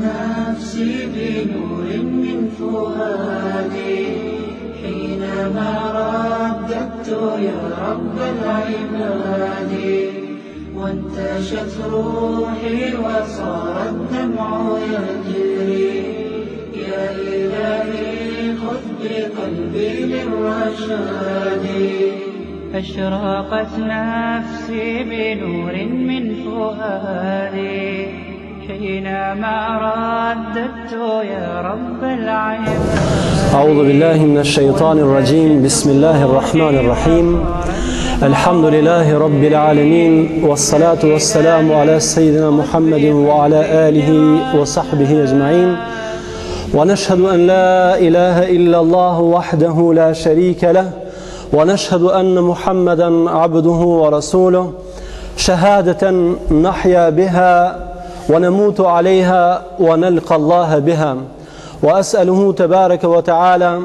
نفسي بنور من فؤادي حينما رددت يا رب العباد وانتشت روحي وصار الدمع يجري يا إلهي خذ بقلبي للرشاد أشرقت نفسي بنور من فؤادي حينما رددت يا رب العباد. أعوذ بالله من الشيطان الرجيم. بسم الله الرحمن الرحيم. الحمد لله رب العالمين والصلاة والسلام على سيدنا محمد وعلى آله وصحبه أجمعين ونشهد أن لا إله إلا الله وحده لا شريك له ونشهد أن محمدا عبده ورسوله شهادة نحيا بها ونموت عليها ونلقى الله بها وأسأله تبارك وتعالى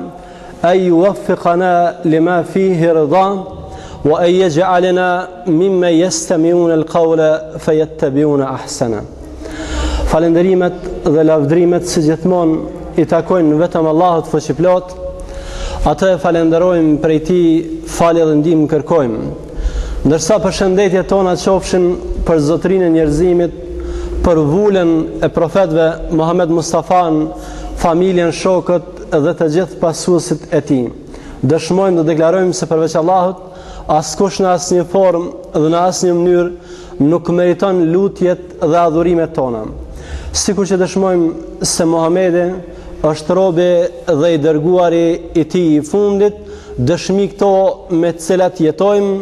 أن يوفقنا لما فيه رضاه وأن يجعلنا ممن يستمعون القول فيتبعون أحسنه. Falenderimet dhe lavdrimet si gjithmonë i takojnë vetëm Allahut fuqiplot. Atë e falenderojmë prej Tij, falje dhe ndihmë kërkojmë. Ndërsa përshëndetjet tona qofshin për zotrinë e njerëzimit, për vullën e profetëve Muhammed Mustafan, familjen, shokët dhe të gjithë pasuesit e tij. Dëshmojmë dhe deklarojmë se përveç Allahut askush në asnjë formë dhe në asnjë mënyrë nuk meriton lutjet dhe adhurimet tona. Sikur që dëshmojmë se Muhamedi është robi dhe i dërguari i Tij i fundit, dëshmi këto me të cilat jetojmë,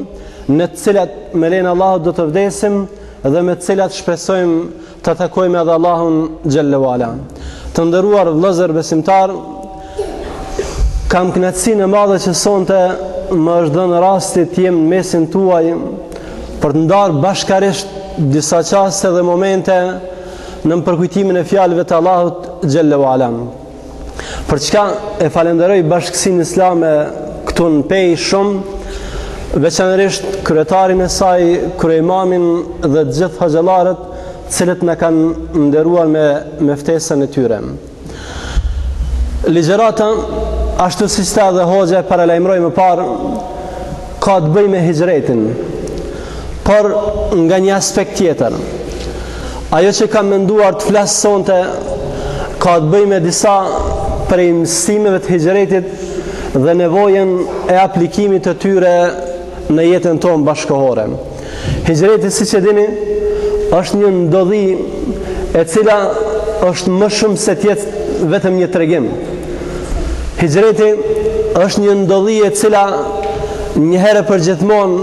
në të cilat me lejen Allahut do të vdesim dhe me të cilat shpresojmë të takojmë edhe Allahun xhallahu ala. Të nderuar vëllezër besimtar, kam kënaqësinë e madhe që sonte më është dhënë rasti të jem në mesin tuaj për të ndarë bashkarisht disa çaste dhe momente në përkujtimin e fjalëve të Allahut xhallahu ala. Për çka e falenderoj Bashkësinë Islame këtu në Pej shumë, veçanërisht kryetarin e saj, krye'imamin dhe të gjithë hoxhallarët, cilët na kanë nderuar me ftesën e tyre. Ligjërata, ashtu siç tha dhe hoxha paralajmëroi më parë, ka të bëjë me hijretin. Por nga një aspekt tjetër, ajo që kam menduar të flas sonte ka të bëjë me disa prej mësimeve të hijretit dhe nevojën e aplikimit të tyre në jetën tonë bashkëkohore. Hijreti, siç e dini, është një ndodhi e cila është më shumë se të jetë vetëm një tregim. Hijreti është një ndodhi e cila një herë për gjithmonë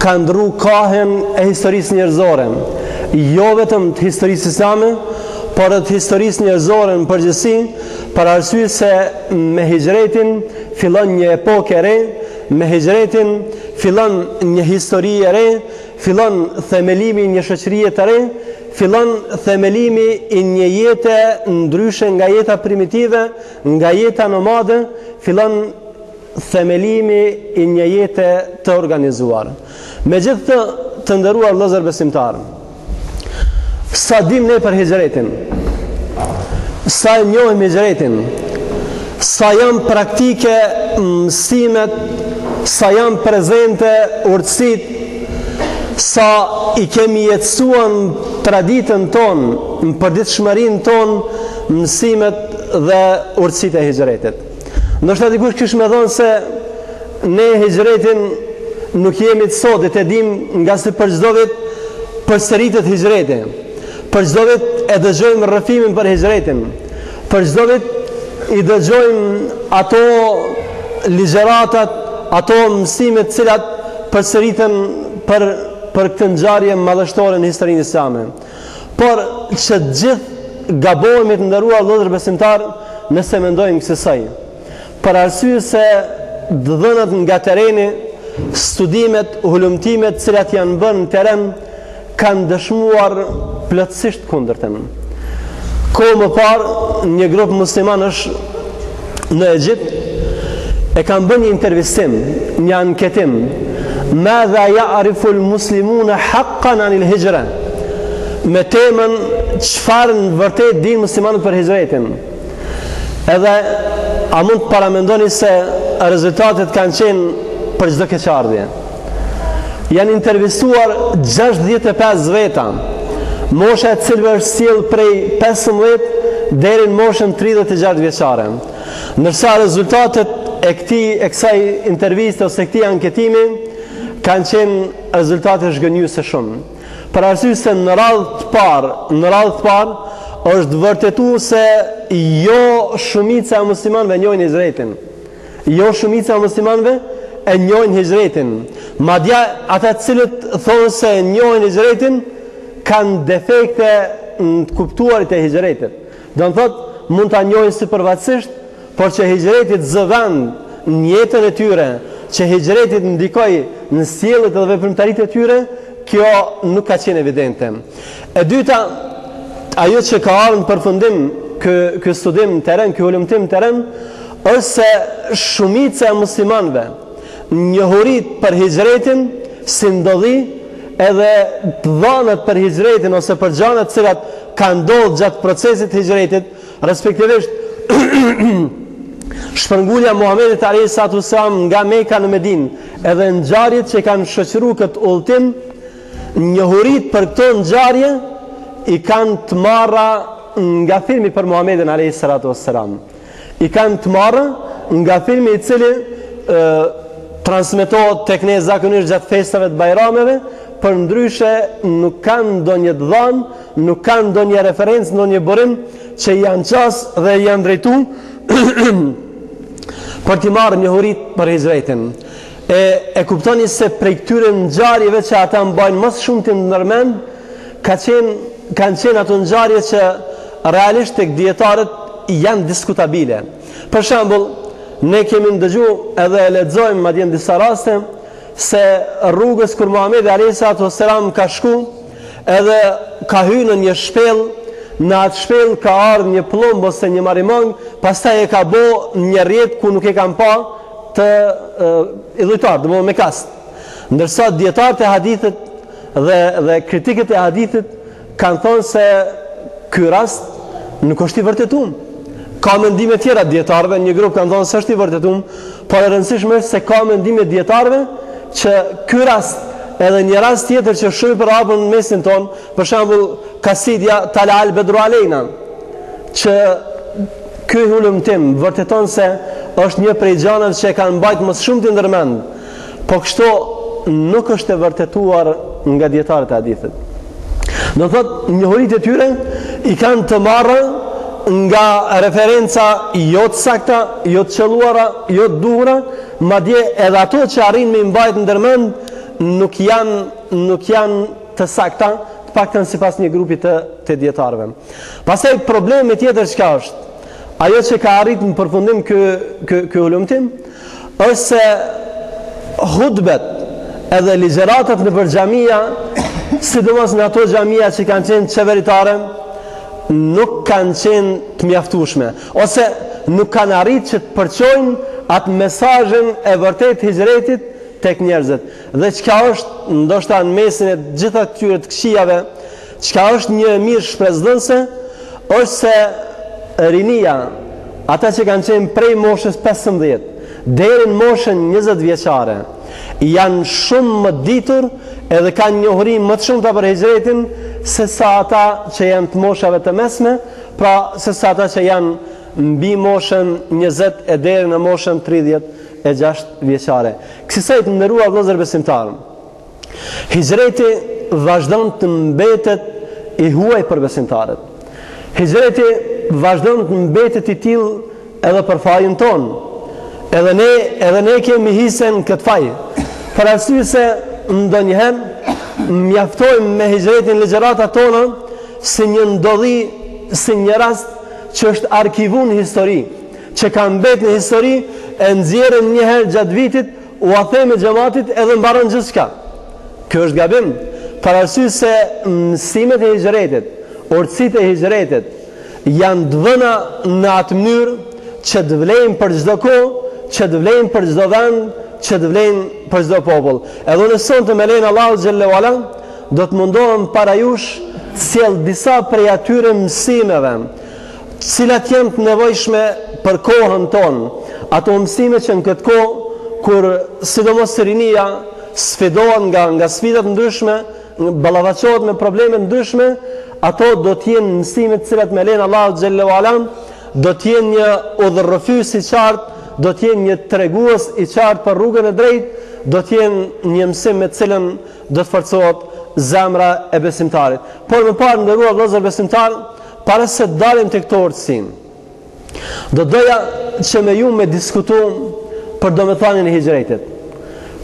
ka ndrru kohën e historisë njerëzore, jo vetëm të historisë islame, por të historisë njerëzore në përgjithësi, për arsye se me hijretin fillon një epokë e re, me hijretin fillon një histori e re, fillon themelimi një shoqërie të re, fillon themelimi i një jete ndryshe nga jeta primitive, nga jeta nomade, fillon themelimi i një jete të organizuar. Megjithatë, të nderuar vëllezër besimtar, sa dim ne për hijretin, sa e njohim hijretin, sa janë praktike mësimet, sa janë prezente urtësit, sa i kemi jetësuar traditën tonë, në përditshmërinë tonë, mësimet dhe urtësitë e hijretit. Ndoshta dikush kish më thonë se ne hijretin nuk jemi të sotit, e dim nga se për çdo vit përsëritet hijreti. Për çdo vit e dëgjojmë rrëfimin për hijretin. Për çdo vit i dëgjojmë ato ligjëratat, ato mësime të cilat përsëriten për këtë ngjarje madhështore në historinë islame. Por që gjithë gabohemi të nderuar vëllezër besimtar nëse mendojmë kësaj. Për arsye se dhënat nga tereni, studimet, hulumtimet të cilat janë bërë në teren kanë dëshmuar plotësisht kundërtën. Kohë më parë, një grup musliman është në Egjipt e kanë bërë një intervistim, një anketim. Madha ya'rifu al-muslimuna haqqan 'anil hijra? me temën çfarë në vërtet dinë muslimanët për hijretin. Edhe a mund të paramendoni se rezultatet kanë qenë për çdo keqardhje. Janë intervistuar 65 veta, mosha e cilëve është sjell prej 15 deri në moshën 36 vjeçare. Ndërsa rezultatet e kësaj interviste ose këtij anketimi kanë qenë rezultate zhgënjyese shumë. Për arsye se në radhë të parë është vërtetuar se jo shumica e muslimanëve njohin hijretin. Jo shumica e muslimanëve e njohin hijretin. Madje ata të cilët thonë se njohin hijretin kanë defekte në të kuptuarit e hijretit. Do të thotë mund ta njohin sipërfaqësisht, por që hijreti zë vend në jetën e tyre, që hijreti ndikoi në sjelljet dhe veprimtaritë e tyre, kjo nuk ka qenë evidente. E dyta, ajo që ka ardhur në përfundim ky studim në terren, ky ulëmtim në terren, është se shumica e muslimanëve njohurit për hijretin si ndodhi, edhe të dhënat për hijretin ose për gjanat të cilat kanë ndodhur gjatë procesit të hijretit, respektivisht shpërngulja Muhamedit alayhis salam nga Mekka në Medinë, edhe ngjarjet që kanë shoqëruar këtë udhtim, njohurit për këto ngjarje i kanë të marra nga filmi për Muhamedit alayhis salam. I kanë të marra nga filmi i cili transmetohet tek ne zakonisht gjatë festave të bajrameve, për ndryshe nuk kanë ndonjë dhënë, nuk kanë ndonjë referencë, ndonjë burim që janë qas dhe janë drejtu për t'i marrë njohurit për hijretin. E kuptoni se prej këtyre ngjarjeve që ata mbajnë më shumë të ndërmend, kanë qenë ato ngjarje që realisht tek dietarët janë diskutabile. Për shembull, ne kemi ndëgjuar edhe e lexojmë madje në disa raste se rrugës kur Muhamedi alayhis salam ka shku, edhe ka hyrë në një shpellë, në atë shpellë ka ardhur një plumb ose një marimang, pastaj e ka bë një rrjet ku nuk e kanë pa të idhujtar, domethënë me kast. Ndërsa dietarët e hadithit dhe kritikët e hadithit kanë thonë se ky rast nuk është i vërtetuar. Ka mendime tjera dietarëve, një grup kanë thonë se është i vërtetuar, por e rëndësishme është se ka mendime dietarëve që ky rast edhe një rast tjetër që shumë për hapën në mesin ton, për shembull kasidja Tala al Bedru Alejna, që ky ulëmtim vërteton se është një prej gjanave që kanë mbajtur më shumë të ndërmend, po kështu nuk është e vërtetuar nga dietarët e hadithit. Do thotë njohuritë e tyre i kanë të marrë nga referenca jo të sakta, jo të qelluara, jo të duhura, madje edhe ato që arrin me mbajtur ndërmend nuk janë të sakta, të paktën sipas një grupi të dietarëve. Pastaj problemi tjetër çka është? Ajo që ka arritur në përfundim ky ulëmtim është se hutbet edhe ligjëratat në xhamia, sidomos në ato xhamia që kanë qenë qeveritare, nuk kanë qenë të mjaftueshme, ose nuk kanë arritur që të përçojnë atë mesazhin e vërtet hijretit tek njerëzit. Dhe çka është ndoshta në mesin e gjitha këtyre të këqijave, çka është një mirë shpresdhënëse, është se rinia, ata që kanë qenë prej moshës 15 deri në moshën 20 vjeçare, janë shumë më ditur edhe kanë njohuri më të shumta për hijretin se sa ata që janë të moshave të mesme, pra se sa ata që janë mbi moshën 20 e deri në moshën 36 vjeçare. Kësaj të nderuar vëllezër besimtarë, hijreti vazhdon të mbetet i huaj për besimtarët. Hijreti vazhdon të mbetet i tillë edhe për fajin ton. Edhe ne kemi hisen këtë faj. Për arsye se ndonjëherë mjaftojmë me hijretin ligjëratat tona si një ndodhi, si një rast që është arkivuar në histori, që ka mbetur në histori, e nxjerrën një herë gjatë vitit, u a themi xhamatit edhe mbaron gjithçka. Kjo është gabim, për arsye se mësimet e hijretit, urtësitë e hijretit janë të vëna në atë mënyrë që të vlejnë për çdo kohë, që të vlejnë për çdo vend, që të vlejnë për çdo popull. Edhe në sonte me lenin Allahu xhallahu ala, do të mundohem para jush sjell disa prej atyre mësimeve, cilat janë të nevojshme për kohën tonë, ato mësime që në këtë kohë, kur sidomos rinia sfidohet nga sfidat ndryshme, ballafaqohet me probleme ndryshme, ato do të jenë mësime të cilat me lenë Allahu xhallahu ala do të jenë një udhërrëfys i qartë, do të jenë një tregues i qartë për rrugën e drejtë, do të jenë një mësim me të cilën do të forcohet zemra e besimtarit. Por më parë, nderuar vëllezër besimtar, para se të dalim tek këto urtësim, do doja që me ju me diskutu për domethënien e hijretit.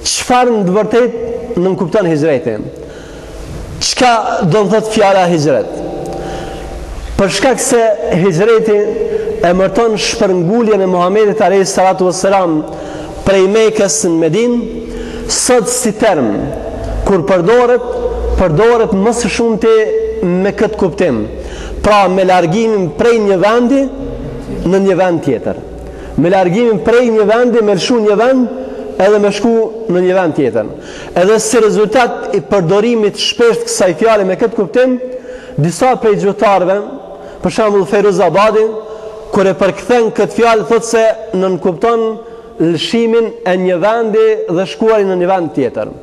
Çfarë në të vërtetë nënkupton hijretin? Çka do të thotë fjala hijret? Për shkak se hijreti emërton shpërnguljen e Muhamedit alayhis salatu wassalam prej Mekës në Medinë, sot si term kur përdoret më së shumti me këtë kuptim. Pra me largimin prej një vendi në një vend tjetër. Me largimin prej një vendi me lshu një vend edhe me shku në një vend tjetër. Edhe si rezultat i përdorimit shpesh të kësaj fjale me këtë kuptim, disa prej gjuhëtarëve, për shembull Feruz Abadi, kur e përkthen këtë fjalë thotë se nënkupton lëshimin e një vendi dhe shkuarin në një vend tjetër.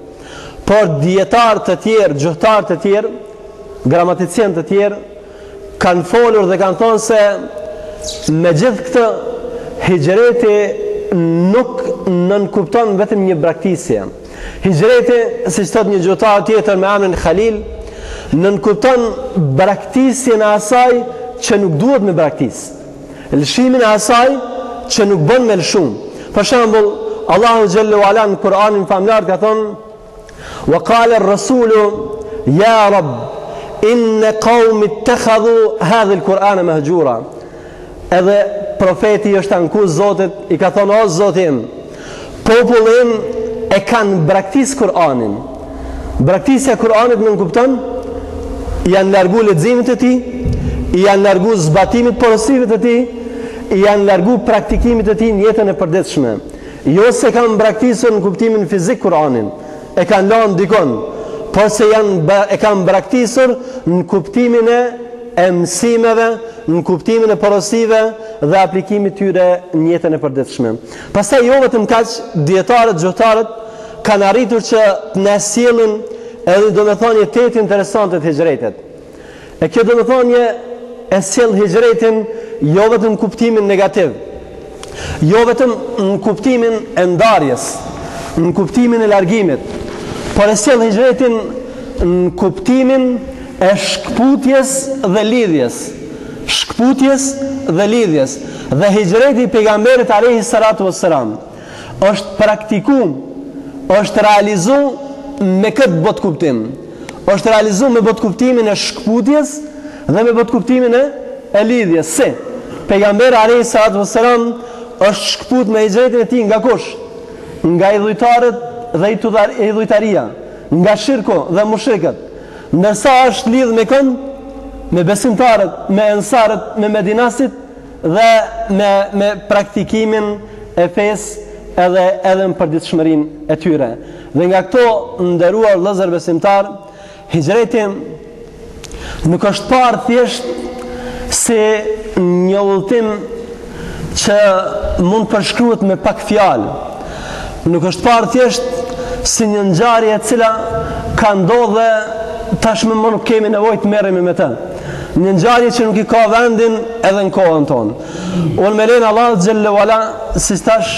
Por dietarë të tjerë, gjuhëtarë të tjerë, gramaticien të tjerë kanë folur dhe kanë thonë se me gjithë këtë hijreti nuk nënkupton vetëm një braktisje. Hijreti, si thot një gjuhëtar tjetër me emrin Khalil, nënkupton braktisjen e asaj që nuk duhet me braktis. Lëshimin e asaj që nuk bën me lëshum. Për shembull, Allahu xhallahu ala në Kur'anin famlar ka thonë: "Wa qala ar-rasulu ya Rabb inna qaumi ittakhadhu hadha al-Qur'ana mahjura." Edhe profeti është anku Zotit, i ka thonë: "O Zoti im, populli im e kanë braktis Kur'anin." Braktisja e Kur'anit nënkupton janë largu leximit të tij, janë largu zbatimit porosive të tij, janë largu praktikimit të tij në jetën e përditshme. Jo se kanë braktisur në kuptimin fizik Kur'anin, e kanë lënë dikon, por se e kanë braktisur në kuptimin e mësimeve, në kuptimin e porosive dhe aplikimit tyre në jetën e përditshme. Pastaj jo vetëm kaq, dietarët, gjuhëtarët kanë arritur që të na sjellin edhe domethënie tetë interesante të hijretit. E kjo domethënie e sjell hijretin jo vetëm në kuptimin negativ, jo vetëm në kuptimin e ndarjes, në kuptimin e largimit, por e sjell hijretin në kuptimin e shkputjes dhe lidhjes. Shkputjes dhe lidhjes. Dhe hijreti i pejgamberit alayhi salatu wassalam është praktikuar, është realizuar me këtë botë kuptim. Është realizuar me botë kuptimin e shkputjes dhe me botë kuptimin e lidhjes. Si pejgamberi alayhi salatu wassalam është shkput me hijretin e tij nga kush? Nga idhujtarët dhe idhujtaria, nga shirku dhe mushrikët. Ndërsa është lidh me kënd, me besimtarët, me ensarët, me medinasit dhe me praktikimin e fesë edhe në përditshmërinë e tyre. Dhe nga këto, nderuar vëllezër besimtar, hijreti nuk është parë thjesht si një udhëtim që mund përshkruhet me pak fjalë. Nuk është parë thjesht si një ngjarje e cila ka ndodhur tashmë më nuk kemi nevojë të merremi me të. Një ngjarje që nuk i ka vendin edhe në kohën tonë. Unë me lenë Allah xhallahu ala, si tash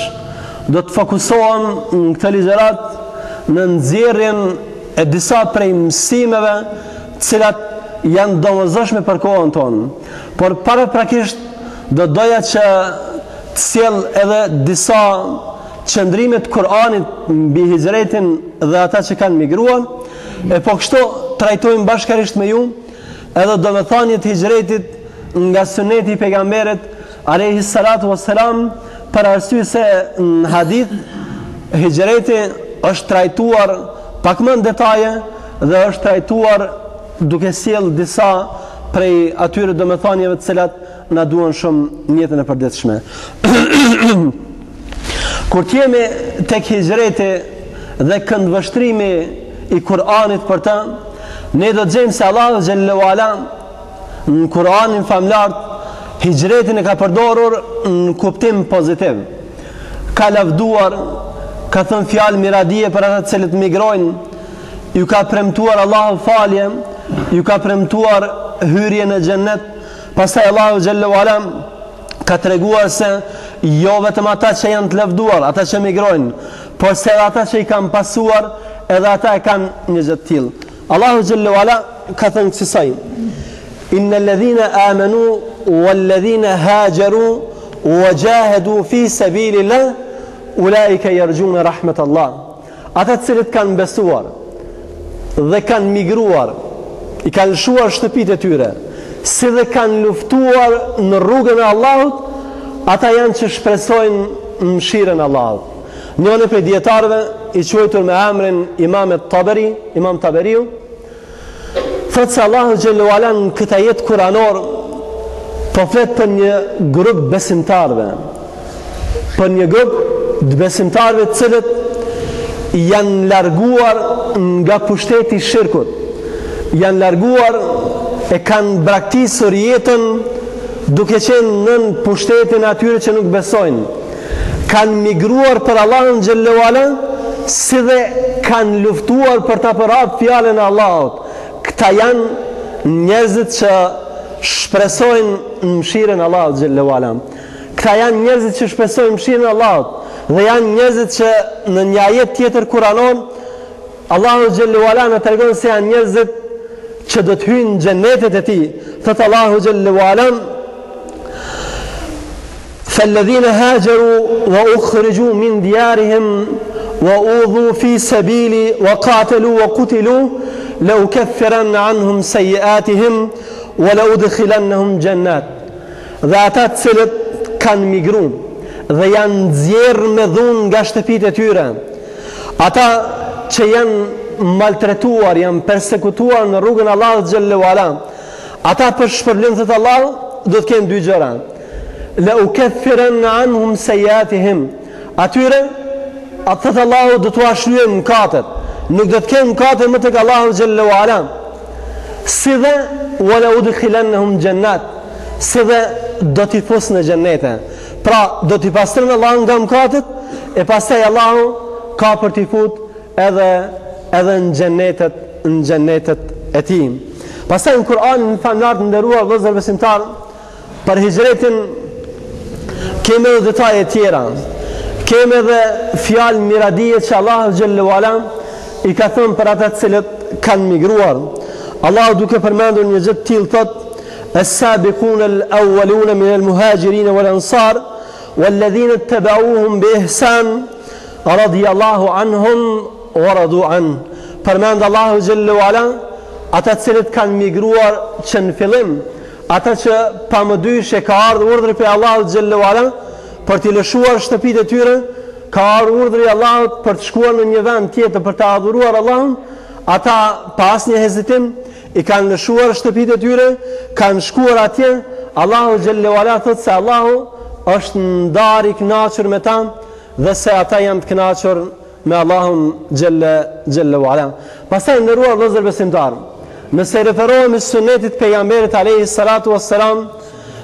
do të fokusohem në këtë ligjërat në nxjerrjen e disa prej mësimeve të cilat janë domosdoshme për kohën tonë. Por paraprakisht do doja që të sjell edhe disa qëndrime të Kur'anit mbi hijretin dhe ata që kanë migruar, e po kështu trajtojmë bashkërisht me ju edhe domethënien e hijretit nga suneti i pejgamberit alayhi salatu wassalam, për arsye se në hadith hijreti është trajtuar pak më në detaje dhe është trajtuar duke sjell disa prej atyre domethënieve të cilat na duan shumë në jetën e përditshme. Kur t'jemi tek hijreti dhe këndvështrimi i Kur'anit për të, ne do të gjejmë se Allahu xhallahu ala në Kur'anin famlar hijretin e ka përdorur në kuptim pozitiv. Ka lavduar, ka thënë fjalë miradije për ata të cilët migrojnë, ju ka premtuar Allahu falje, ju ka premtuar hyrje në xhennet. Pastaj Allahu xhallahu ala ka treguar se jo vetëm ata që janë të lavduar, ata që migrojnë, por se ata që i kanë pasuar, edhe ata e kanë një gjë të tillë. Allahu xhallahu ala ka thënë kësaj: Innal ladhina amanu wal ladhina hajaru wajahadu fi sabilillah ulaika yarjuna rahmatallah. Ata të cilët kanë besuar dhe kanë migruar, i kanë lëshuar shtëpitë e tyre, si dhe kanë luftuar në rrugën e Allahut, ata janë që shpresojnë mëshirën e Allahut. Njëri prej dietarëve i quajtur me emrin Imam Taberiu, thotë se Allahu xhallahu ala në këtë jetë kuranor po flet për një grup besimtarve, për një grup të besimtarve të cilët janë larguar nga pushteti i shirkut, janë larguar e kanë braktisur jetën duke qenë nën pushtetin e atyre që nuk besojnë, kanë migruar për Allahun xhallahu ala, si dhe kanë luftuar për ta përhap fjalën e Allahut. Këta janë njerëzit që shpresojnë mëshirën e Allahut xhallahu ala. Këta janë njerëzit që shpresojnë mëshirën e Allahut dhe janë njerëzit që në një ajet tjetër kuranor Allahu xhallahu ala na tregon se janë njerëzit që do të hyjnë në xhennetet e tij. Thot Allahu xhallahu ala: فالذين هاجروا وأخرجوا من ديارهم وأوذوا في سبيلي وقاتلوا وقتلوا لأكفرن عنهم سيئاتهم ولأدخلنهم جنات. Dhe ata të cilët kanë migruar dhe janë nxjerrë me dhunë nga shtëpitë e tyre, ata që janë maltretuar, janë persekutuar në rrugën e Allahut xhallahu ala, ata për shpërblim të Allahut do të kenë dy gjëra: la ukaffiranna anhum sayyiatihim, atyre atë thot Allahu do t'u ashlyejë mëkatet, nuk do të kenë mëkate më tek Allahu xhallahu ala, si dhe wala udkhilannahum jannat, si dhe do t'i fus në xhennete. Pra do t'i pastron Allahu nga mëkatet e pastaj Allahu ka për t'i fut edhe në xhennetet e tij. Pastaj në Kur'an në famlar të nderuar vëllezër besimtar, për hijretin kemi edhe detaje tjera, kemi edhe fjalë miradije që Allahu xhallahu ala i ka thënë për ata të cilët kanë migruar. Allahu duke përmendur një gjë të tillë thotë: as-sabiquna al-awwaluna min al-muhajirin wal-ansar wal-ladhina ittaba'uuhum bi ihsan radiyallahu anhum wa radu an. Përmend Allahu xhallahu ala ata të cilët kanë migruar që në fillim, ata që pa më dysh e ka ardhur urdhri prej Allahut xhallahu ala për t'i lëshuar shtëpitë e tyre, ka ardhur urdhri i Allahut për të shkuar në një vend tjetër për të adhuruar Allahun, ata pa asnjë hezitim i kanë lëshuar shtëpitë e tyre, kanë shkuar atje. Allahu xhallahu ala thotë se Allahu është ndar i kënaqur me ta dhe se ata janë të kënaqur me Allahun xhallahu ala. Pastaj nderuar vëllezër besimtar, nëse referohemi sunetit pejgamberit alayhi salatu wassalam,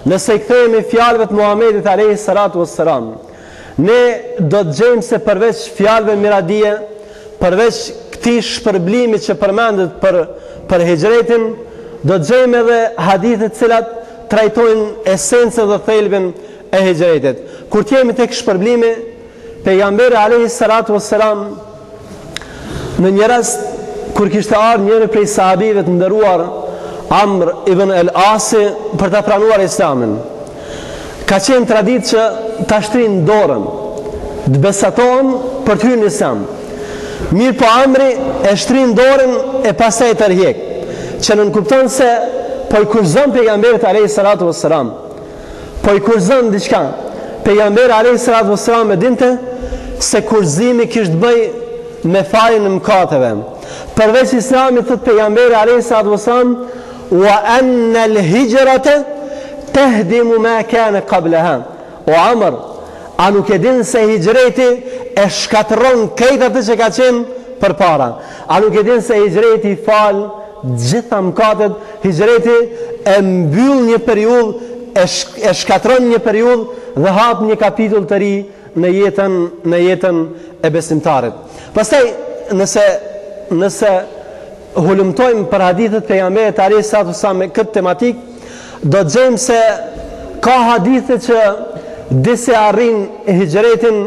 nëse i kthehemi fjalëve të Muhamedit alayhi salatu wassalam, ne do të gjejmë se përveç fjalëve miradije, përveç këtij shpërblimi që përmendet për hijretin, do të gjejmë edhe hadithe të cilat trajtojnë esencën dhe thelbin e hijretit. Kur të jemi tek shpërblimi, pejgamberi alayhi salatu wassalam në një rast kur kishte ardhur njëri prej sahabive të nderuar, Amr ibn al-Asi, për ta pranuar Islamin, ka qenë traditë që ta shtrinë dorën, të besatohen për të hyrë në Islam. Mirë po Amri e shtrin dorën e pastaj tërhiq, që nënkupton se po i kurzon pejgamberit alayhi salatu wassalam, po i kurzon diçka. Pejgamberi alayhi salatu wassalam e dinte se kurzimi kishte bëj me faljen e mëkateve. Përveç Islamit, thot pejgamberi alayhi salatu wassalam: wa anna al-hijrata tahdimu ma kana qablaha. O Amr, a nuk e din se hijreti e shkatërron këtë atë që ka qenë përpara? A nuk e din se hijreti fal gjitha mëkatet. Hijreti e mbyll një periudhë, e shkatron një periudhë dhe hap një kapitull të ri në jetën e besimtarit. Pastaj nëse hulumtojmë për hadithet pejgamberit alayhi salatu wasallam me këtë tematik, do të gjejmë se ka hadithe që disi arrin hijretin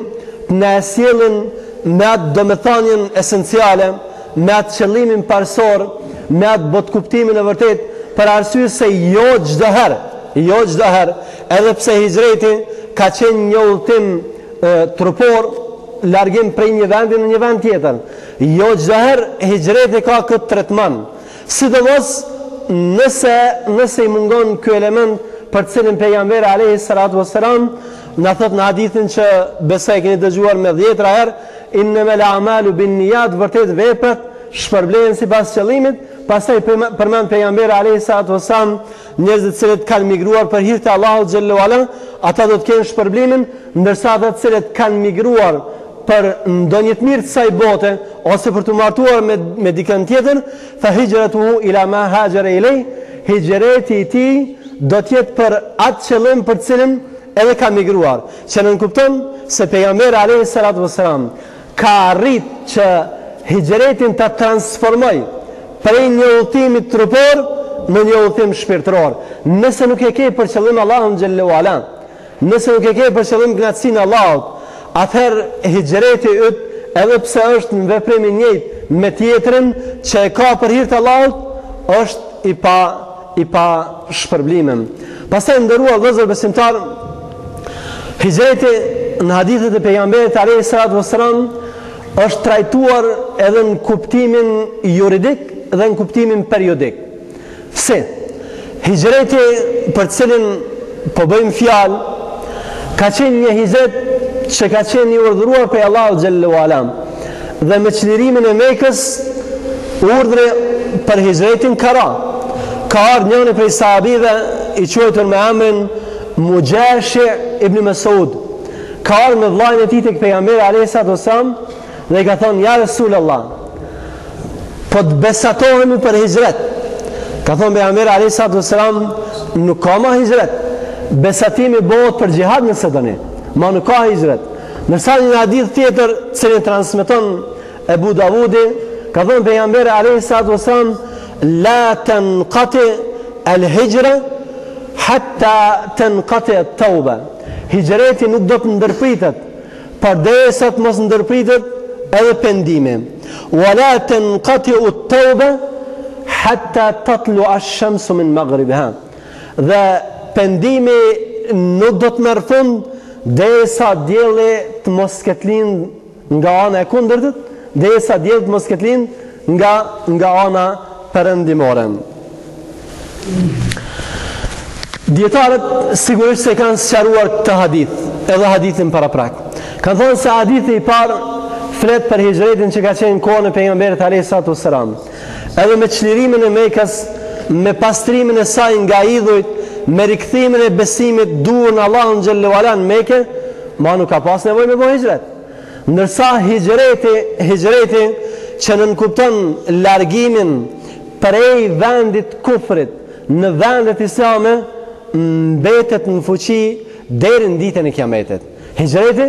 në sjellën me atë domethënien esenciale, me atë qëllimin parsor, me atë botkuptimin e vërtet, për arsye se jo çdo herë, edhe pse hijreti ka qenë një udhtim trupor, largim prej një vendi në një vend tjetër, jo çdo herë hijreti ka këtë tretman, sidomos nëse i mungon ky element për cilin pejgamberi alayhi salatu wassalam na thot në hadithin që besoj keni dëgjuar me 10 herë, innamal a'malu binniyat, vërtet veprat shpërblehen sipas qëllimit. Pastaj përmend pejgamberi alayhi salatu wassalam njerëzit të cilët kanë migruar për hir të Allahut xhallahu ala, ata do të kenë shpërblimin, ndërsa ata të cilët kanë migruar për ndonjë të mirë të saj bote ose për të martuar me dikën tjetër, fa hijratuhu ila ma hajara ilay, hijreti i tij do të jetë për atë qëllim për cilin edhe ka migruar. Që nën kupton se pejgamberi alayhi salatu wassalam ka arrit që hijretin ta transformoj prej një udhëtimi trupor në një udhëtim shpirtëror. Nëse nuk e ke për qëllim Allahun xhallahu ala, nëse nuk e ke për qëllim kënaqësinë e Allahut, atëherë hijreti yt, edhe pse është në veprim i njëjtë me tjetrin që e ka për hir të Allahut, është i pa shpërblimem. Pastaj nderuar vëllezër besimtar, hijreti në hadithet e pejgamberit alayhi salatu wassalam është trajtuar edhe në kuptimin juridik dhe në kuptimin periodik. Pse? Hijreti për cilin po bëjmë fjalë ka qenë një hijret që ka qenë i urdhëruar prej Allahut xhallahu ala. Dhe me çlirimin e Mekës, urdhri për hijretin ka ardhur njëri prej sahabive i quajtur me emrin Mujashi ibn Mas'ud. Ka ardhur me vllajën e tij tek pejgamberi alayhi salatu wasallam dhe i ka thonë: "Ja Rasulullah, po të besatohemi për hijret." Ka thonë pejgamberi alayhi salatu wasallam: "Nuk ka më hijret. Besatimi bëhet për xhihad nëse doni, ma nuk ka hijret." Ndërsa një hadith tjetër, cilin transmeton Ebu Davudi, ka thonë pejgamberi alayhi salatu wasallam: "La tanqati al-hijra hatta tanqati at-tauba." Hijreti nuk do të ndërpritet përderisa të mos ndërpritet edhe pendimi. "Wala tanqati at-tauba hatta tatlu ash-shamsu min maghribiha." Dhe pendimi nuk do të merr fund derisa dielli të mos ketë lind nga ana e kundërtit, derisa dielli të mos ketë lind nga ana perëndimore. Dietarët sigurisht se kanë sqaruar këtë hadith, edhe hadithin paraprak. Kanë thonë se hadithi i parë flet për hijretin që ka qenë kohën e pejgamberit alayhi salatu wassalam. Edhe me çlirimin e Mekës, me pastrimin e saj nga idhujt, me rikthimin e besimit duhur në Allahun xhallahu ala në Mekë, ma nuk ka pas nevojë me bëj hijret. Ndërsa hijreti që nënkupton largimin prej vendit kufrit në vendet islame, mbetet në fuqi deri në ditën e Kiametit. Hijreti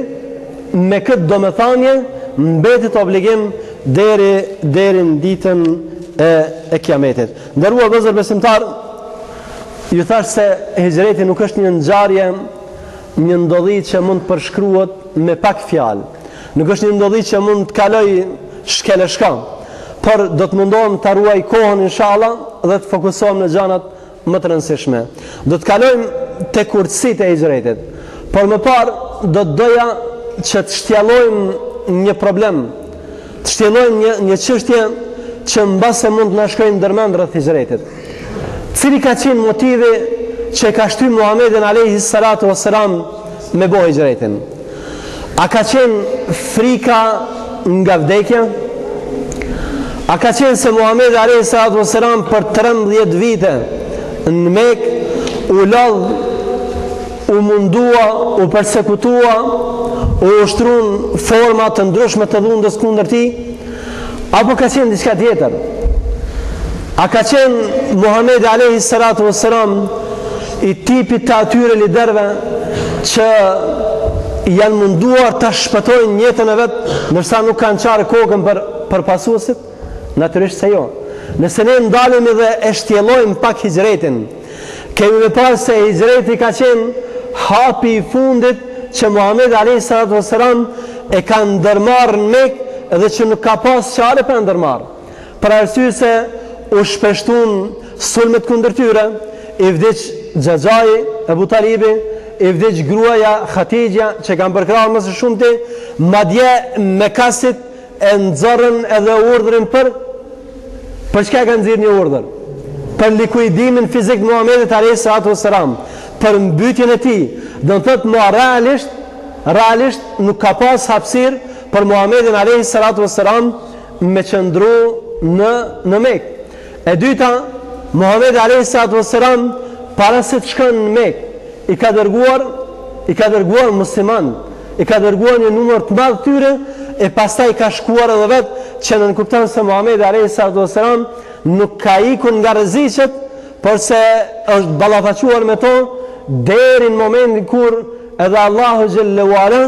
me këtë domethënie mbetet obligim deri në ditën e Kiametit. Nderuar vëllezër besimtar, ju thash se hijreti nuk është një ngjarje, një ndodhi që mund të përshkruhet me pak fjalë. Nuk është një ndodhi që mund të kaloj shkeleshka, por do të mundohem të ruaj kohën inshallah dhe të fokusohem në gjanat më të rëndësishme. Do të kalojmë te kurtësitë e hijretit, por më parë do të doja që të shtjellojmë një problem, të shtjellojmë një çështje që mbase mund të na shkojë ndërmend rreth hijretit. Cili ka qenë motivi që ka shtyr Muhamedit alayhi salatu wassalam me bëj hijretin? A ka qenë frika nga vdekja? A ka qenë se Muhamedi alayhi salatu wassalam për 13 vite në Mekë u lodh, u mundua, u persekutua, u ushtruan forma të ndryshme të dhundës kundër tij, apo ka qenë diçka tjetër? A ka qenë Muhamedi alayhi salatu wassalam i tipit të atyre liderve që janë munduar të shpëtojnë jetën e vetë nërsa nuk kanë qarë kokën për pasuesit? Natyrisht se jo. Nëse ne ndalemi dhe e shtjellojmë pak hijretin, kemi me parë se hijreti ka qenë hapi i fundit që Muhamedi alayhi salatu wassalam e ka ndërmarrë në Mekë dhe që nuk ka pas çare për ndërmarrë. Për arsye se u shpeshtun sulmet kundër tyre, i vdiq Xhaxhai, Abu Talibi, i vdiq gruaja Khatijja që kanë përkrahur më së shumti, madje Mekasit e nxorrën edhe urdhrin për çka kanë nxjerrë një urdhër? Për likuidimin fizik të Muhamedit alayhi salatu wassalam, për mbytjen e tij. Do të thotë më realisht nuk ka pas hapësirë për Muhamedit alayhi salatu wassalam me qëndru në Mekë. E dyta, Muhamedi alayhi salatu wassalam para se të shkon në Mekë, i ka dërguar musliman, i ka dërguar një numër të madh tyre, e pastaj ka shkuar edhe vetë që në nënkupton se Muhamedi alayhi salatu wassalam nuk ka ikur nga rreziqet, por se është ballafaquar me to deri në momentin kur edhe Allahu xhallahu ala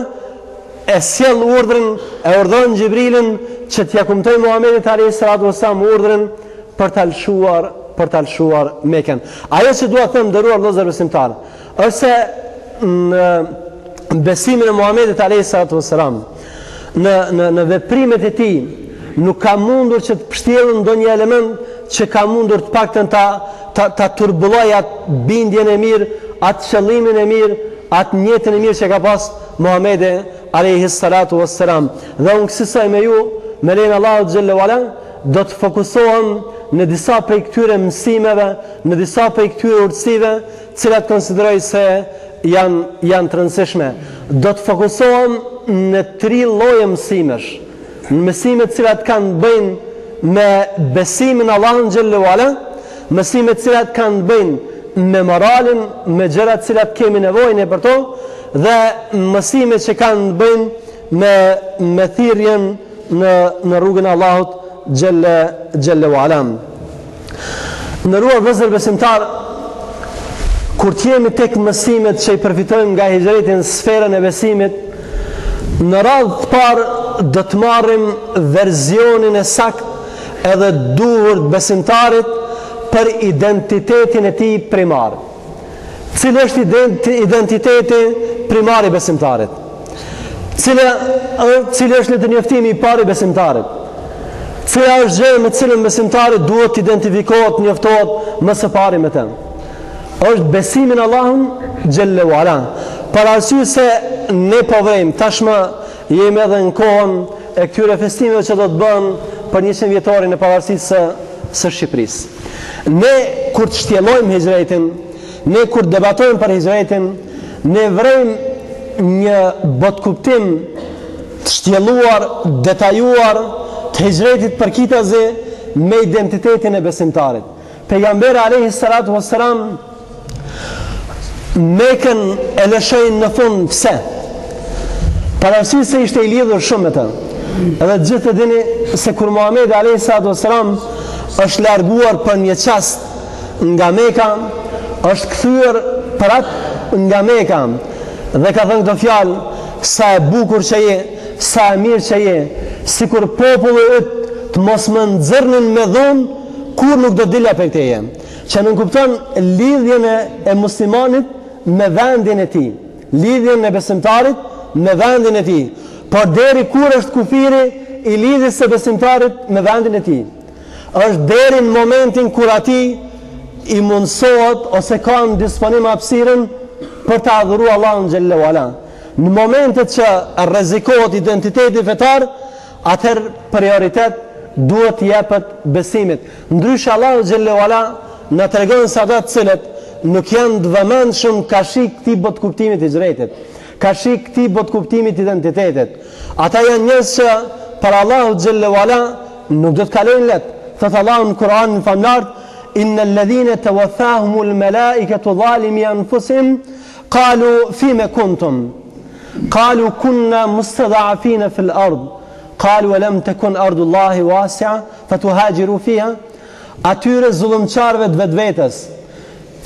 e sjell urdhrin, e urdhon Xhibrilin që t'ia kumtoj Muhamedit alayhi salatu wassalam urdhrin për ta lshuar Mekën. Ajo që dua të them nderuar vëllezër besimtar, është se në besimin e Muhamedit alayhi salatu wassalam, në veprimet e tij nuk ka mundur që të pështjellë ndonjë element që ka mundur të paktën ta turbulloj atë bindjen e mirë, atë qëllimin e mirë, atë njëtën e mirë që ka pas Muhamedi alayhi salatu wassalam. Dhe unë kësaj me ju, me lejen e Allahut xhallahu ala, do të fokusohem në disa prej këtyre mësimeve, në disa prej këtyre urtësive, cilat konsideroj se janë të rëndësishme. Do të fokusohem në 3 lloje mësimesh. Në mësimet cilat kanë bëjnë me besimin Allahun xhallahu ala, mësimet cilat kanë bëjnë me moralin, me gjërat cilat kemi nevojë për to, dhe mësimet që kanë bëjnë me thirrjen në rrugën e Allahut xhallahu ala. Ndëruar vëllezër besimtar, kur të jemi tek mësimet që i përfitojmë nga hijreti në sferën e besimit, në radhë të parë do të marrim verzionin e saktë edhe duhur të besimtarit për identitetin e tij primar. Cili është identiteti primar i besimtarit? Cili është të njoftimi i parë i besimtarit? Cila është gjë me cilën besimtari duhet të identifikohet, njoftohet më së pari me të? Është besimin Allahun xhallahu ala. Për arsye se ne po vrejmë, tashmë jemi edhe në kohën e këtyre festimeve që do të bëhen për 100 vjetorin e pavarësisë së Shqipërisë. Ne kur të shtjellojmë hijretin, ne kur debatojmë për hijretin, ne vrejmë një botkuptim të shtjelluar, detajuar të hijretit për kitazi me identitetin e besimtarit. Pejgamberi alayhi salatu wassalam Mekën e lëshojnë në fund. Pse? Për arsye se ishte i lidhur shumë me të. Edhe gjithë e dini se kur Muhamedi alayhi salatu wassalam është larguar për një çast nga Meka, është kthyer për atë nga Meka dhe ka thënë këtë fjalë: sa e bukur që je, sa e mirë që je, sikur populli yt të mos më nxjerrnin me dhunë, kur nuk do dilja për teje. Që nuk kupton lidhjen e muslimanit me vendin e tij, lidhjen e besimtarit me vendin e tij. Por deri kur është kufiri i lidhjes së besimtarit me vendin e tij? Është deri në momentin kur ati i mundsohet ose ka në disponim hapësirën për të adhuruar Allahun xhallahu ala. Në momentet që rrezikohet identiteti fetar, atëherë prioritet duhet të jepet besimit. Ndryshe Allahu xhallahu ala na tregon se ata të cilët nuk janë të vëmendshëm ka shik këtij botkuptimit të hijretit, ka shik këtij botkuptimit të identitetit. Ata janë njerëz që për Allahu xhallahu ala nuk do të kalojnë lehtë. Thot Allahu në Kur'an në famlar: innal ladhina tawaffahumul malaikatu zalimi anfusihim qalu fima kuntum qalu kunna mustad'afina fil ard qalu lam takun ardullahi wasi'a fatuhajiru fiha. atyre zullumçarëve të vetvetes,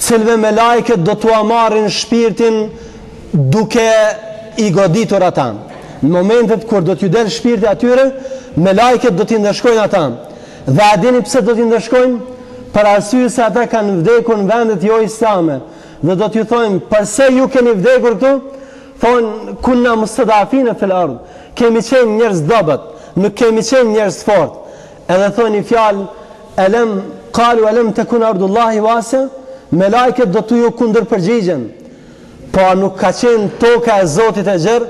cilëve me lajket do t'u marrin shpirtin duke i goditur ata. Në momentet kur do t'ju del shpirti atyre, me lajket do t'i ndëshkojnë ata. Dhe a dini pse do t'i ndëshkojnë? Për arsye se ata kanë vdekur në vendet jo islame. Dhe do t'ju thonë, përse ju keni vdekur këtu? Thonë, kunna mustadafina fil ardh. Kemi qenë njerëz dobët, nuk kemi qenë njerëz fort. Edhe thonë një fjalë, qalu alam takun ardullahi wasi'a, me lajket do t'ju kundër përgjigjen. Po a nuk ka qenë toka e Zotit e gjerë?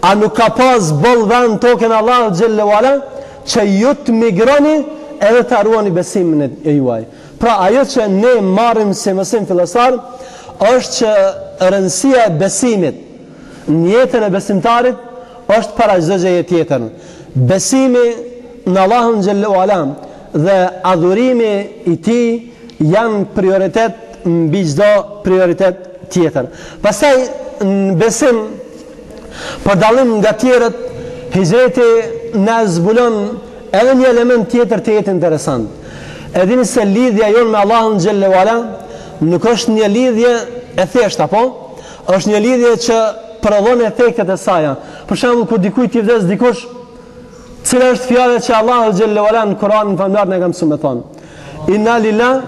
A nuk ka pas boll vend tokën Allahu xhelle wala që ju të migroni edhe të arruani besimin e juaj. Pra ajo që ne marrim si mësim fillestar është që rëndësia e besimit në jetën e besimtarit është para çdo gjëje tjetër. Besimi në Allahun xhelle wala dhe adhurimi i tij janë prioritet mbi çdo prioritet tjetër. Pastaj në besim, për dallim nga tjerët, hijreti na zbulon edhe një element tjetër të jetë interesant. E dini se lidhja jonë me Allahun xhelle wala nuk është një lidhje e thjeshtë, apo? Është një lidhje që prodhon efektet e saj. Për shembull, kur dikujt i vdes dikush, cila është fjala që Allahu xhelle wala në Kur'an në famlar na ka mësuar me thonë: Inna lillahi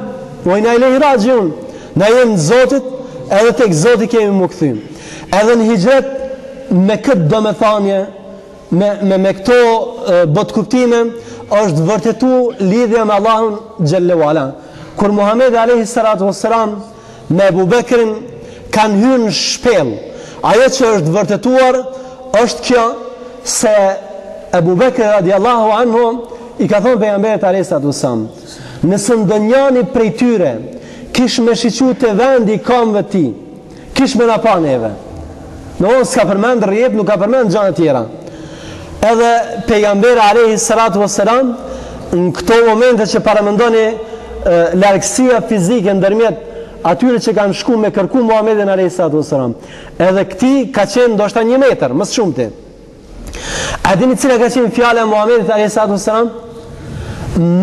wa inna ilaihi rajiun. Na jemi Zotit, edhe tek Zoti kemi mu kthym. Edhe në hijret me këtë domethënie, me këto botkuptime, është vërtetu lidhja me Allahun xhelle wala. Kur Muhamedi alayhi salatu wassalam me Abu Bekrin kanë hyrë në shpellë, ajo që është vërtetuar është kjo se Abu Bekri radiallahu anhu i ka thonë pejgamberit alayhi salatu wassalam: nëse ndonjëri prej tyre kish me shiqu të vendi i kamëve ti, kish me na pa neve. Në onë s'ka përmend rjep, nuk ka përmend gjana tjera. Edhe pejgamberi alayhi salatu wassalam në këto momente që paramendoni largësia fizike ndërmjet atyre që kanë shku me kërku Muhammedin alayhi salatu wassalam, edhe këti ka qenë ndoshta 1 metër, më shumë ti. A dini cila ka qenë fjala e Muhammedit alayhi salatu wassalam?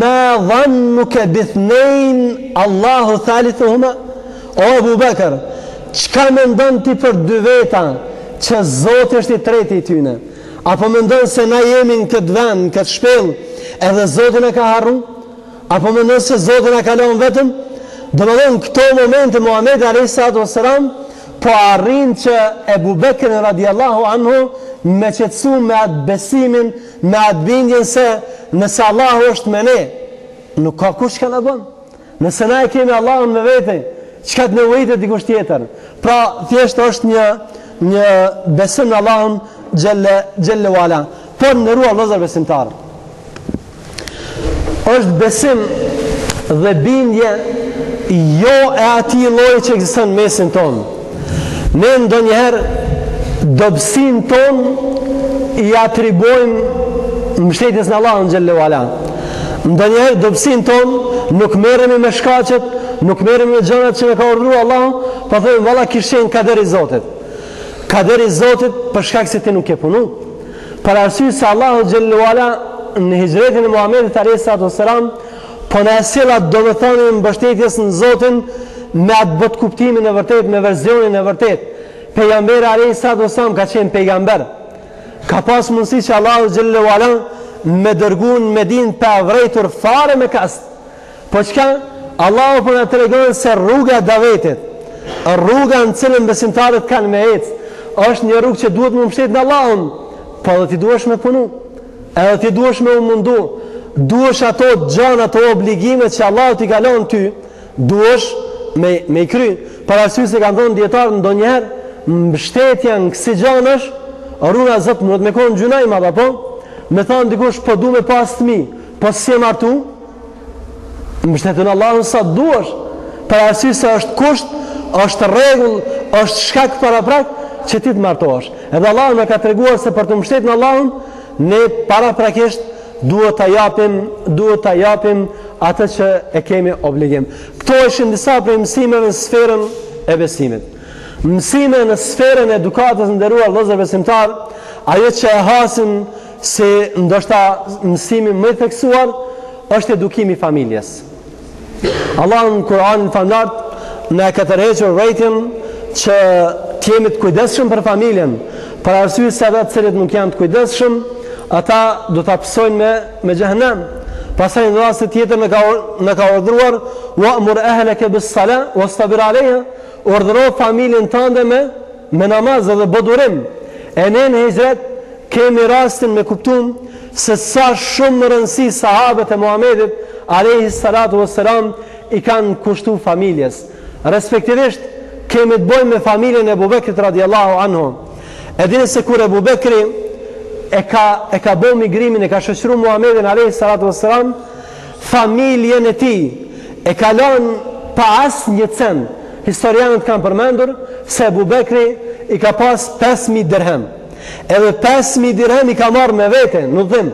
Ma dhannuka bithnain Allahu thalithuhuma. O Abu Bekr, çka mendon ti për 2 veta që Zoti është i treti i tyne? Apo mendon se na jemi në këtë vend, në këtë shpellë, edhe Zoti na ka harruar? Apo mendon se Zoti na ka lënë vetëm? Domethënë këto momente Muhamedi alayhi salatu wassalam po arrin që Abu Bekr radiallahu anhu me qetësu me atë besimin, me atë bindjen se nëse Allahu është me ne, nuk ka kush ka na bën. Nëse na e kemi Allahun me vete, çka të nevojitet dikush tjetër. Pra thjesht është një besim në Allahun xhelle wala. Por ndëruar vëllezër besimtar, është besim dhe bindje jo e atij lloji që ekziston në mesin tonë. Ne ndonjëherë dobësinë tonë i atribuojmë mbështetjes në Allahun xhelle wala. Ndonjëherë dobësinë tonë nuk merremi me shkaqet, nuk merremi me gjërat që ne ka urdhëruar Allahu, po thënë valla kishin kaderi i Zotit. Kaderi i Zotit për shkak se ti nuk e punu. Për arsye se Allahu xhelle wala në hijretin e Muhamedit alayhi salatu wassalam po na sjell atë domethënie mbështetjes në Zotin me atë bot kuptimin e vërtet, me versionin e vërtet. Pejgamberi alayhi salatu wassalam ka qenë pejgamber. Ka pas mundësi që Allahu xhelle wala me dërguar në Medinë pa vrejtur fare me kast. Po çka? Allahu po na tregon se rruga e Davetit, rruga në cilën besimtarët kanë me ecë, është një rrugë që duhet më mbështet në Allahun, po edhe ti duhesh me punu, edhe ti duhesh me u mundu, duhesh ato gjana, ato obligime që Allahu t'i ka lënë ty, duhesh me i kry. Për arsye se kanë thënë dietarë ndonjëherë mbështetja në kësi gjanash, rruna Zot nuk me kon gjunaj më apo? Me thonë dikush po du me pas fëmijë, po si e martu? Mbështetën Allahun sa duhesh. Për arsye se është kusht, është rregull, është shkak paraprak që ti të martohesh. Edhe Allahu na ka treguar se për të mbështetur në Allahun, ne paraprakisht duhet ta japim atë që e kemi obligim. Këto ishin disa prej mësimeve në sferën e besimit. Mësime në sferën e edukatës nderuar vëllezër besimtar, ajo që e hasim si ndoshta mësimi më i theksuar është edukimi i familjes. Allah në Kur'an famlar në ka tërhequr rrejtjen që t'jemi të kujdesshëm për familjen, për arsye se ata të cilët nuk janë të kujdesshëm, ata do ta psojnë me xhehenem. Pastaj në rast tjetër në ka urdhëruar wa'mur ahlaka bis-salah wastabir 'alayha, urdhëro familjen tënde me namaz dhe bodurim. E ne në hijret kemi rastin me kuptum se sa shumë në rëndësi sahabët e Muhamedit alayhi salatu wassalam i kanë kushtu familjes. Respektivisht kemi të bëjmë me familjen e Abu Bekrit radhiyallahu anhu. E dini se kur Abu Bekri e ka bë migrimin, e ka shoqëruar Muhamedit alayhi salatu wassalam, familjen e tij e ka lënë pa asnjë cent. Historianët kanë përmendur se Abu Bekri i ka pas 5.000 dirhem. Edhe 5.000 dirhem i ka marrë me vete, nuk dhim.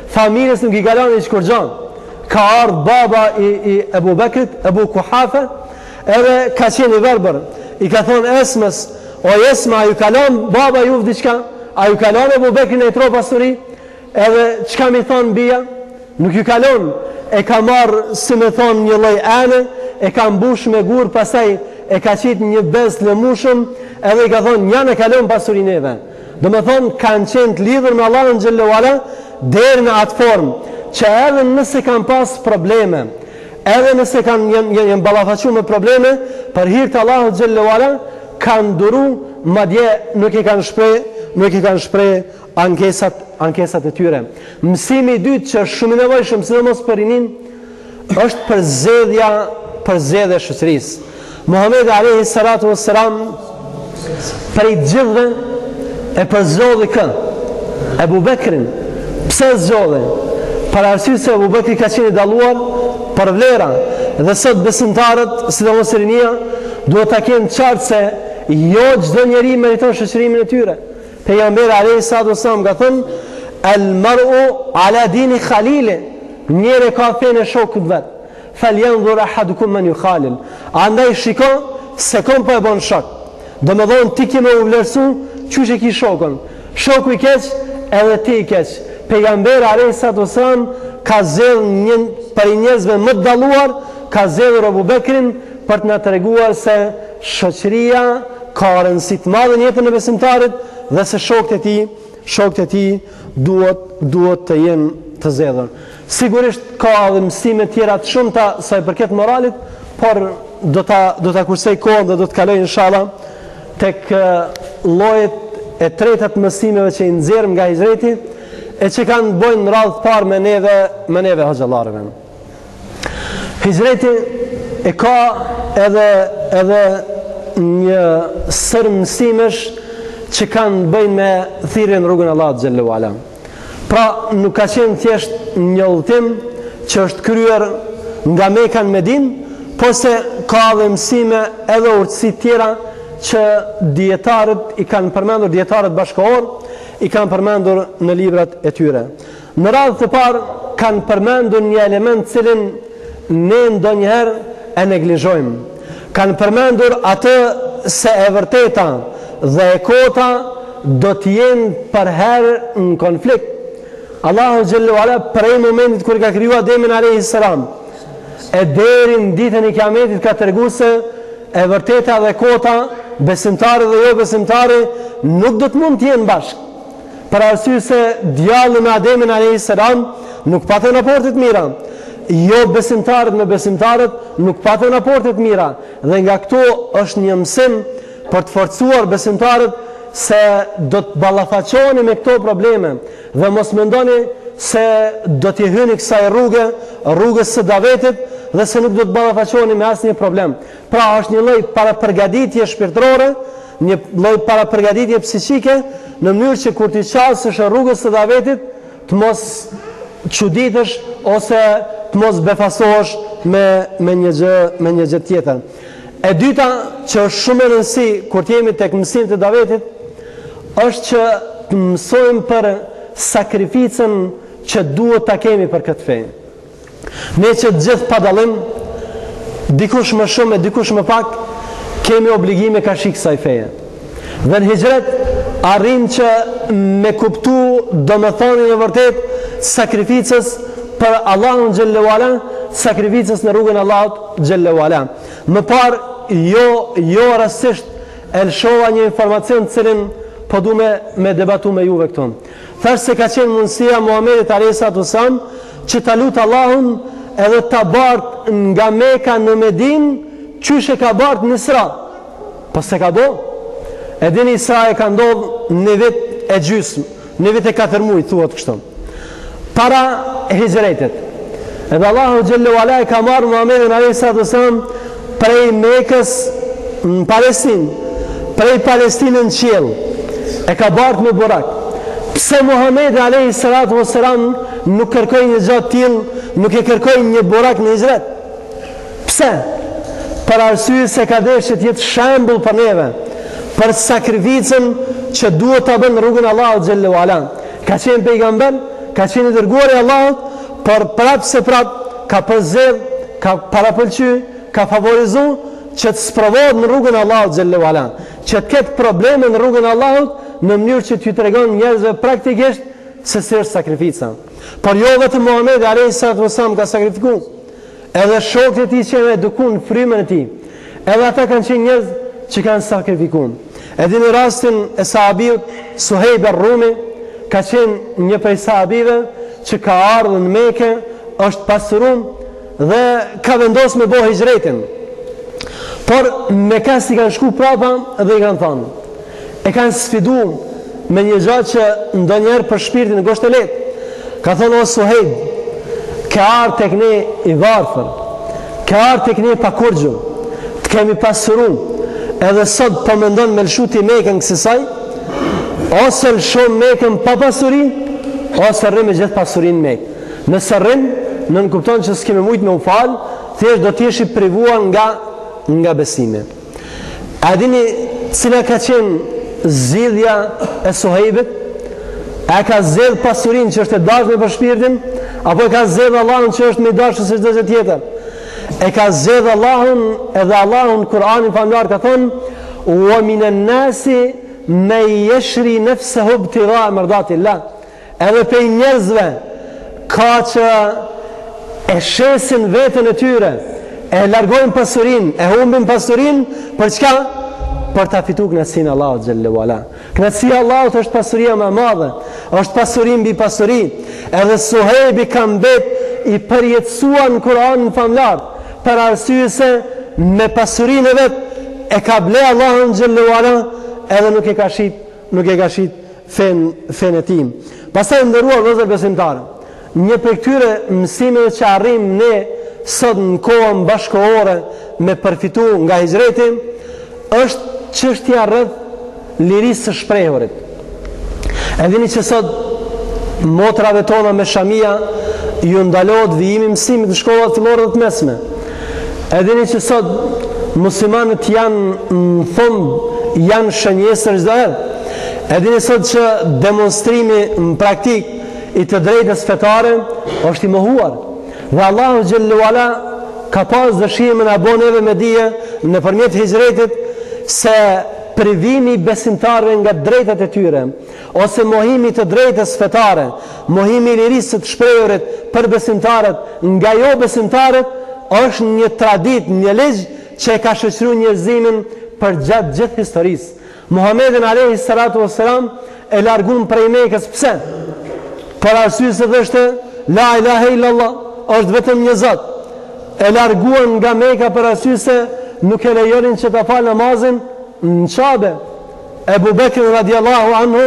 Familjes nuk i ka lënë hiç kurrë. Ka ardhur baba i Abu Bekrit, Abu Kuhafa, edhe ka qenë i verbër. I ka thonë Esmës, o Esma, a ju kalon baba ju diçka? A ju kalon Abu Bekrin e tro pasuri? Edhe çka mi thonë bia? Nuk ju kalon. E ka marrë, si me thonë, një lloj ane, e ka mbush me gur, pastaj e ka qitë një bez lëmushëm, edhe i ka thonë, janë e kalon pasurineve. Do me thonë, kanë qenë të lidhur me Allahun xhallahu ala deri në atë formë, që edhe nëse kanë pas probleme, edhe nëse janë ballafaqur me probleme, për hir të Allahut xhallahu ala, kanë duru, madje nuk i kanë shpreh ankesat e tyre. Mësimi i dytë që është shumë i nevojshëm, sidomos për rinin, është përzgjedhja e shoqërisë. Muhamedi alayhi salatu wassalam për i gjithëve e përzgjodhi kë? Abu Bekrin. Pse zgjodhi? Për arsye se Abu Bekri ka qenë i dalluar për vlera, dhe sot besimtarët, sidomos rinia, duhet ta kenë qartë se jo çdo njeri meriton shoqërimin e tyre. Pejgamberi alayhi salatu wassalam ka thënë al-mar'u ala dini khalili, njeri ka fenë e shokut vet. Falyanzur ahadukum man yukhalil. Andaj shiko se kom po e bën shok. Domethënë ti ke më u vlerësu, çuç e ki shokun. Shoku i keq edhe ti i keq. Pejgamberi alayhi salatu wassalam ka zgjedhur një për njerëzve më të dalluar, ka zgjedhur Abu Bekrin për të na treguar se shoqëria ka rëndësi të madhe në jetën e besimtarit dhe se shokët e tij duhet të jenë të zgjedhur. Sigurisht ka edhe mësime tjera të shumta sa i përket moralit, por do ta kursej kohën dhe do të kaloj inshallah tek llojet e treta të mësimeve që i nxjerrim nga hijreti e që kanë bojnë në radhë të parë me neve hoxhallarëve. Hijreti e ka edhe një sër mësimesh që kanë bëjnë me thirrjen në rrugën e Allahut xhallahu ala. Pra nuk ka qenë thjesht një udhtim që është kryer nga Mekka në Medinë, por se ka edhe mësime edhe urtësi tjera që dietarët i kanë përmendur, dietarët bashkëkohor i kanë përmendur në librat e tyre. Në radhë të parë kanë përmendur një element cilin ne ndonjëherë e neglizhojmë. Kanë përmendur atë se e vërteta dhe e kota do të jenë për herë në konflikt. Allahu xhallahu ala prej momentit kur ka krijuar Ademin alayhi salam e deri në ditën e Kiametit ka treguar se e vërteta dhe kota, besimtarë dhe jo besimtarë, nuk do të mund të jenë bashkë. Për arsye se djalli me Ademin alayhi salam nuk patën raporte të mira. Jo besimtarët me besimtarët nuk patën raporte të mira. Dhe nga këto është një mësim për të forcuar besimtarët se do të ballafaqoheni me këto probleme dhe mos mendoni se do t'i hyni kësaj rrugës së davetit dhe se nuk do të ballafaqoheni me asnjë problem. Pra është një lloj parapërgatitje shpirtërore, një lloj parapërgatitje psiqike në mënyrë që kur ti qasësh rrugës së davetit të mos çuditësh ose të mos befasohesh me një gjë tjetër. E dyta që është shumë e rëndësishme kur jemi tek mësimet e davetit është që të mësojmë për sakrificën që duhet ta kemi për këtë fe. Ne që të gjithë pa dallim, dikush më shumë e dikush më pak, kemi obligime ka shik kësaj feje. Dhe në hijret arrim që me kuptu domethënien e vërtet sakrificës për Allahun xhallahu ala, sakrificës në rrugën e Allahut xhallahu ala. Më parë, jo rastisht e lëshova një informacion të cilin po du me debatu me juve këtu. Thash se ka qenë mundësia Muhamedit alayhis salam që ta lutë Allahun edhe ta bart nga Mekka në Medinë, qysh e ka bart në Isra. Po se ka do? E dini Isra e ka ndodhur në vit e gjysmë, në vit e 4 muaj thuhet kështu. Para hijretit. Edhe Allahu xhallahu ala ka marrë Muhamedit alayhis salam prej Mekës në Palestinë, prej Palestinën në qiell. E ka bart me burak. Pse Muhamedi alayhis salam nuk kërkoi një gjë të tillë, nuk e kërkoi një burak në hijret? Pse? Për arsye se ka dëshirë të jetë shembull për neve, për sakrificën që duhet ta bënë rrugën e Allahut xhallahu ala. Ka qenë pejgamber, ka qenë i dërguar i Allahut, por prap ka përzgjedh, ka parapëlqy, ka favorizu që të sprovohet në rrugën e Allahut xhallahu ala, që të ketë probleme në rrugën e Allahut në mënyrë që t'ju tregon njerëzve praktikisht se si është sakrifica. Por jo vetëm Muhamedi alayhis salam ka sakrifikuar, edhe shokët e tij që e edukun frymën e tij, edhe ata kanë qenë njerëz që kanë sakrifikuar. Edhe në rastin e sahabit Suhejb ar-Rumi, ka qenë një prej sahabive që ka ardhur në Mekë, është pasurum dhe ka vendosur me bëj hijretin. Por me kas i kanë shku prapa dhe i kanë thënë, e kanë sfiduar me një gjë që ndonjëherë për shpirtin e goshtë lehtë. Ka thënë, o Suhejb, ka ardhur tek ne i varfër, ka ardhur tek ne pa kurrgjë, të kemi pasurum, edhe sot po mendon me lshuti Mekën kësaj, ose lshon Mekën pa pasuri, ose rrim me gjithë pasurinë Mekë. Nëse rrim, nën kupton që s'kemë mujt me u fal, thjesht do të jesh i privuar nga besimi. A dini cila ka qenë zgjidhja e Suhejbit? A ka zgjedh pasurinë që është e dashur për shpirtin, apo e ka zgjedh Allahun që është më i dashur se çdo gjë tjetër? E ka zgjedh Allahun, edhe Allahun Kur'anin famlar ka thënë: "Wa minan nasi man yashri nafsahu ibtigha mardatillah." Edhe pe njerëzve ka që e shesin veten e tyre, e largojnë pasurinë, e humbin pasurinë për çka? Për ta fituar kënaqësinë e Allahut xhallahu ala. Kënaqësia e Allahut është pasuria më e madhe, është pasuri mbi pasuri. Edhe Suhejbi ka mbet i përjetësuar në Kur'anin famlar, për arsye se me pasurinë e vet e ka ble Allahun xhallahu ala, edhe nuk e ka shit fen e tij. Pastaj nderuar vëllezër besimtarë, një prej këtyre mësimeve që arrim ne sot në kohën bashkëkohore me përfitu nga hijreti është çështja rreth lirisë së shprehurit. E dini që sot motrave tona me shamia ju ndalohet vijimi mësimit në shkollat fillore dhe të mesme. E dini që sot muslimanët janë në fund, janë shënjesër çdo herë. E dini sot që demonstrimi në praktik i të drejtës fetare është i mohuar. Dhe Allahu xhallahu ala ka pas dëshirë na bën neve me dije nëpërmjet hijretit se privimi besimtarëve nga drejtat e tyre, ose mohimi të drejtës fetare, mohimi i lirisë të shprehurit për besimtarët nga jo besimtarët, është një traditë, një ligj që e ka shoqëruar njerëzimin për gjatë gjithë historisë. Muhamedit alayhi salatu wassalam e largun prej Mekës. Pse? Për arsye se thoshte la ilaha illallah, është vetëm një Zot. E larguan nga Mekka për arsye se nuk e lejonin që ta fal namazin në Kabe. Ebu Bekri radiallahu anhu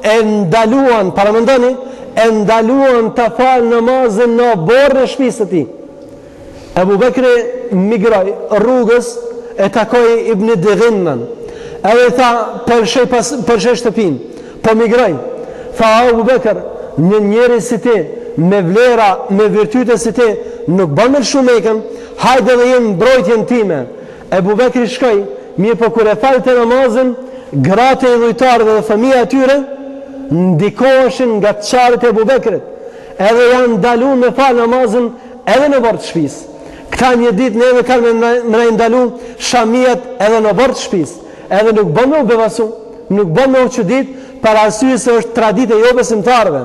e ndaluan, paramendoni, e ndaluan ta fal namazin në borën e shtëpisë së tij. Ebu Bekri migroi rrugës, e takoi Ibn Dighinnan. Edhe tha, përshej shtëpinë, po migroj. Tha, Abu Bekër, një njeri si ti, me vlera, me virtyte si ti, nuk bën me shumë Mekën, hajde dhe jenë mbrojtjen time. Ebu Bekri shkoj, mirë po kur e falte namazin, gratë e dhujtarë dhe fëmija e tyre, ndikoheshin nga çarët e Ebu Bekrit, edhe janë ndalu me falë namazin edhe në bord të shtëpisë. Këta një ditë neve kanë me ndalu shamijat edhe në bord të shtëpisë. Edhe nuk bën me u bevasu, nuk bën me u çudit, për arsye se është traditë e jo besimtarëve,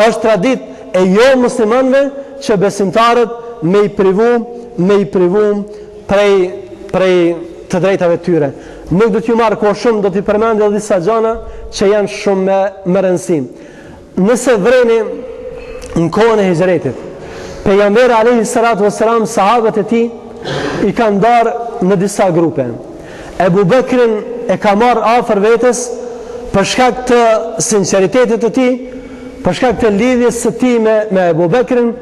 është traditë e jo muslimanëve që besimtarët me i privu prej të drejtave tyre. Nuk do t'ju marrë ko shumë, do t'i përmendë edhe disa gjana që janë shumë me rëndësi. Nëse vreni në kohën e hijretit, pejgamberi alayhi salatu vesselam, sahabët e tij i kanë ndarë në disa grupe. Ebu Bekrin e ka marrë afër vetes për shkak të sinqeritetit të tij, për shkak të lidhjes së tij me Ebu Bekrin,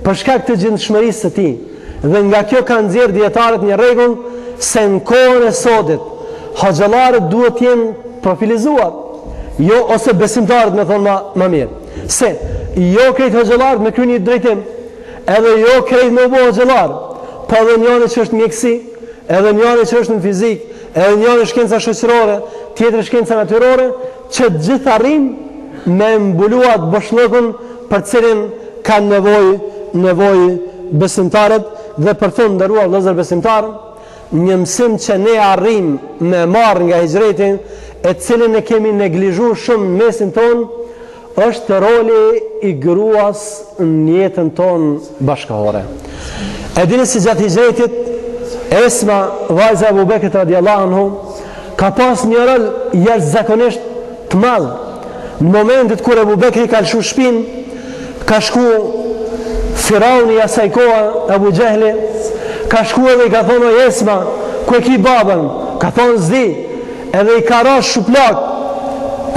për shkak të gjithëshmërisë së tij. Dhe nga kjo kanë nxjerrë dietarët një rregull se në kohën e sodit hoxhallarët duhet të jenë profilizuar, jo ose besimtarët me thonë më mirë. Se jo krejt hoxhallarët me kryen një drejtim, edhe jo krejt me bo hoxhallar, po edhe njëri që është mjekësi, edhe njëri që është në fizik, edhe njëri shkenca shoqërore, tjetër shkenca natyrore, që gjithë arrijnë me mbuluat boshllëkun për cilin kanë nevojë besimtarët. Dhe për fund, nderuar vëllezër besimtarë, një mësim që ne arrim me marrë nga hijreti, e cilin e kemi neglizhuar shumë në mesin ton, është roli i gruas në jetën ton bashkëhore. E dini si gjatë hijretit, Esma, vajza e Abu Bekrit radiallahu anhu, ka pas një rol jashtëzakonisht të madh. Në momentet kur Abu Bekri ka lëshu shtëpinë, ka shku Firauni asaj koha, Abu Jehli, ka shku edhe i ka thonë: "O Esma, ku e ki babën?" Ka thonë: "Zdi." Edhe i ka rash shuplak,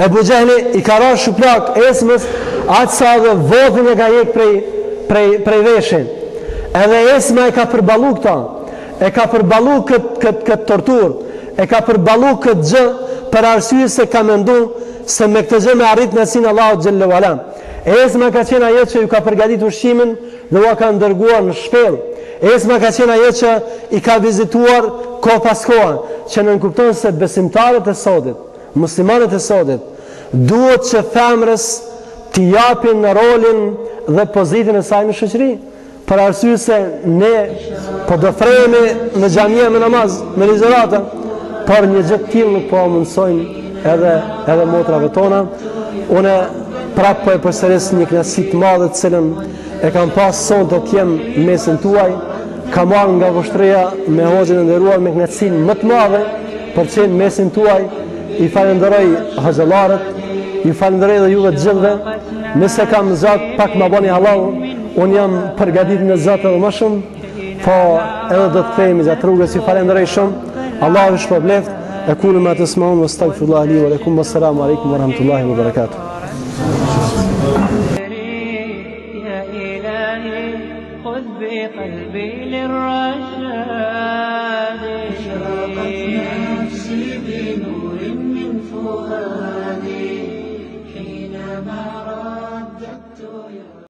Abu Jehli i ka rash shuplak Esmës, atë sa dhe votin e ka jek prej veshin. Edhe Esma e ka përballu këta, e ka përballu këtë tortur, e ka përballu këtë gjë për arsye se ka mendu se me këtë gjë me arrit kënaqësinë Allahut xhallahu ala. Esma ka qenë ajo që ju ka përgatitur ushqimin dhe ua ka ndërguar në shpellë. Esma ka qenë ajo që i ka vizituar kohë pas kohe, që nënkupton se besimtarët e sodit, muslimanët e sodit, duhet që femrës t'i japin në rolin dhe pozitin e saj në shoqëri. Për arsye se ne po do frehemi në xhamia me namaz, me ligjërata, por një gjë të tillë nuk po mundsojnë edhe motrave tona. Unë prapë po e përsëris një kënaqësi të madhe të cilën e kam pas sonte të jem mesin tuaj. Kam marrë nga vështria me hoxhën e nderuar me kënaqësinë më të madhe për të qenë mesin tuaj. I falenderoj hoxhallarët, ju falenderoj dhe juve të gjithëve. Nëse kam zot pak më bani halal, unë jam përgatitur në zot edhe më shumë, po edhe do të kthehemi gjatë rrugës. Ju falenderoj shumë. Allahu ju shpërbleft. أقول ما تسمعون واستغفر الله لي ولكم والسلام عليكم ورحمة الله وبركاته. يا إلهي خذ بقلبي للرشاد. اشرقت نفسي بنور من فؤادي حينما